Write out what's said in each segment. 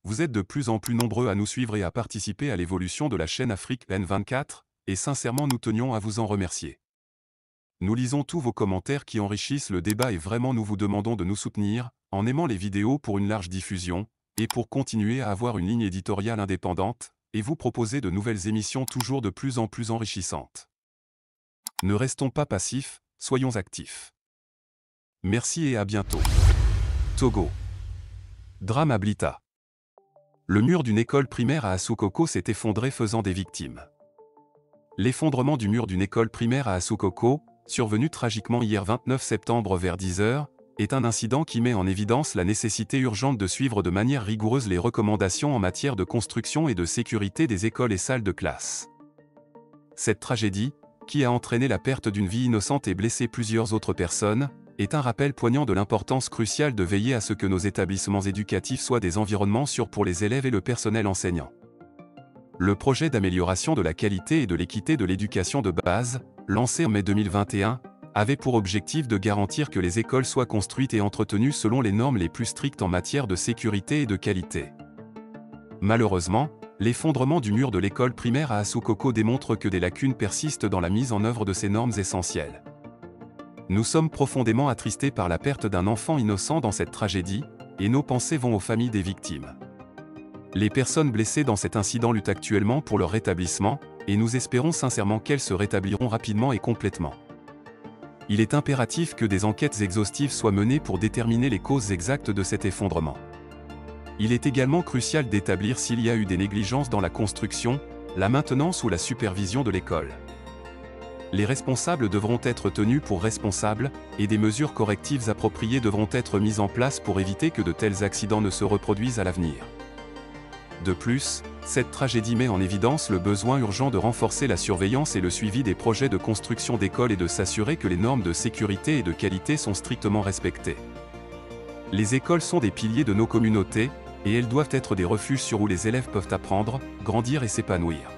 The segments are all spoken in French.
Vous êtes de plus en plus nombreux à nous suivre et à participer à l'évolution de la chaîne Afrique N24, et sincèrement nous tenions à vous en remercier. Nous lisons tous vos commentaires qui enrichissent le débat et vraiment nous vous demandons de nous soutenir, en aimant les vidéos pour une large diffusion, et pour continuer à avoir une ligne éditoriale indépendante, et vous proposer de nouvelles émissions toujours de plus en plus enrichissantes. Ne restons pas passifs, soyons actifs. Merci et à bientôt. Togo. Drame à Blita. Le mur d'une école primaire à Asukoko s'est effondré faisant des victimes. L'effondrement du mur d'une école primaire à Asukoko, survenu tragiquement hier 29 septembre vers 10 h, est un incident qui met en évidence la nécessité urgente de suivre de manière rigoureuse les recommandations en matière de construction et de sécurité des écoles et salles de classe. Cette tragédie, qui a entraîné la perte d'une vie innocente et blessé plusieurs autres personnes, est un rappel poignant de l'importance cruciale de veiller à ce que nos établissements éducatifs soient des environnements sûrs pour les élèves et le personnel enseignant. Le projet d'amélioration de la qualité et de l'équité de l'éducation de base, lancé en mai 2021, avait pour objectif de garantir que les écoles soient construites et entretenues selon les normes les plus strictes en matière de sécurité et de qualité. Malheureusement, l'effondrement du mur de l'école primaire à Asukoko démontre que des lacunes persistent dans la mise en œuvre de ces normes essentielles. Nous sommes profondément attristés par la perte d'un enfant innocent dans cette tragédie, et nos pensées vont aux familles des victimes. Les personnes blessées dans cet incident luttent actuellement pour leur rétablissement, et nous espérons sincèrement qu'elles se rétabliront rapidement et complètement. Il est impératif que des enquêtes exhaustives soient menées pour déterminer les causes exactes de cet effondrement. Il est également crucial d'établir s'il y a eu des négligences dans la construction, la maintenance ou la supervision de l'école. Les responsables devront être tenus pour responsables, et des mesures correctives appropriées devront être mises en place pour éviter que de tels accidents ne se reproduisent à l'avenir. De plus, cette tragédie met en évidence le besoin urgent de renforcer la surveillance et le suivi des projets de construction d'écoles et de s'assurer que les normes de sécurité et de qualité sont strictement respectées. Les écoles sont des piliers de nos communautés, et elles doivent être des refuges sur où les élèves peuvent apprendre, grandir et s'épanouir.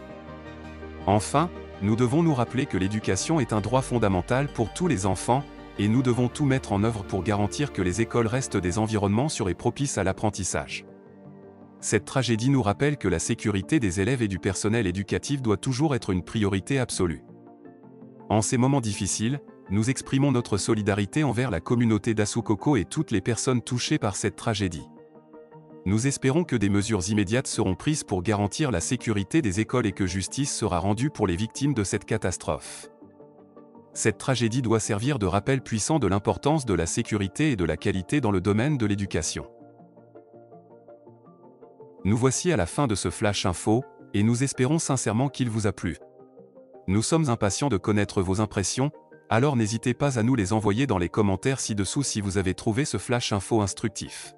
Enfin, nous devons nous rappeler que l'éducation est un droit fondamental pour tous les enfants, et nous devons tout mettre en œuvre pour garantir que les écoles restent des environnements sûrs et propices à l'apprentissage. Cette tragédie nous rappelle que la sécurité des élèves et du personnel éducatif doit toujours être une priorité absolue. En ces moments difficiles, nous exprimons notre solidarité envers la communauté d'Asukoko et toutes les personnes touchées par cette tragédie. Nous espérons que des mesures immédiates seront prises pour garantir la sécurité des écoles et que justice sera rendue pour les victimes de cette catastrophe. Cette tragédie doit servir de rappel puissant de l'importance de la sécurité et de la qualité dans le domaine de l'éducation. Nous voici à la fin de ce Flash Info, et nous espérons sincèrement qu'il vous a plu. Nous sommes impatients de connaître vos impressions, alors n'hésitez pas à nous les envoyer dans les commentaires ci-dessous si vous avez trouvé ce Flash Info instructif.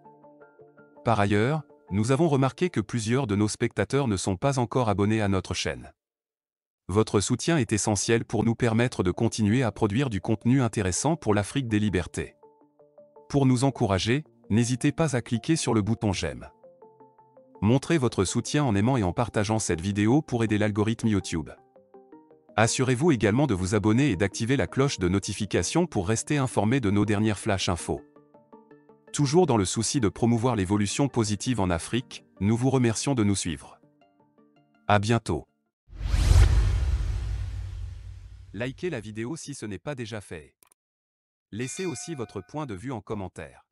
Par ailleurs, nous avons remarqué que plusieurs de nos spectateurs ne sont pas encore abonnés à notre chaîne. Votre soutien est essentiel pour nous permettre de continuer à produire du contenu intéressant pour l'Afrique des libertés. Pour nous encourager, n'hésitez pas à cliquer sur le bouton j'aime. Montrez votre soutien en aimant et en partageant cette vidéo pour aider l'algorithme YouTube. Assurez-vous également de vous abonner et d'activer la cloche de notification pour rester informé de nos dernières Flash Infos. Toujours dans le souci de promouvoir l'évolution positive en Afrique, nous vous remercions de nous suivre. À bientôt. Likez la vidéo si ce n'est pas déjà fait. Laissez aussi votre point de vue en commentaire.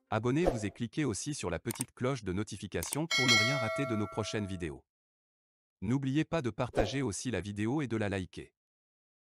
Abonnez-vous et cliquez aussi sur la petite cloche de notification pour ne rien rater de nos prochaines vidéos. N'oubliez pas de partager aussi la vidéo et de la liker.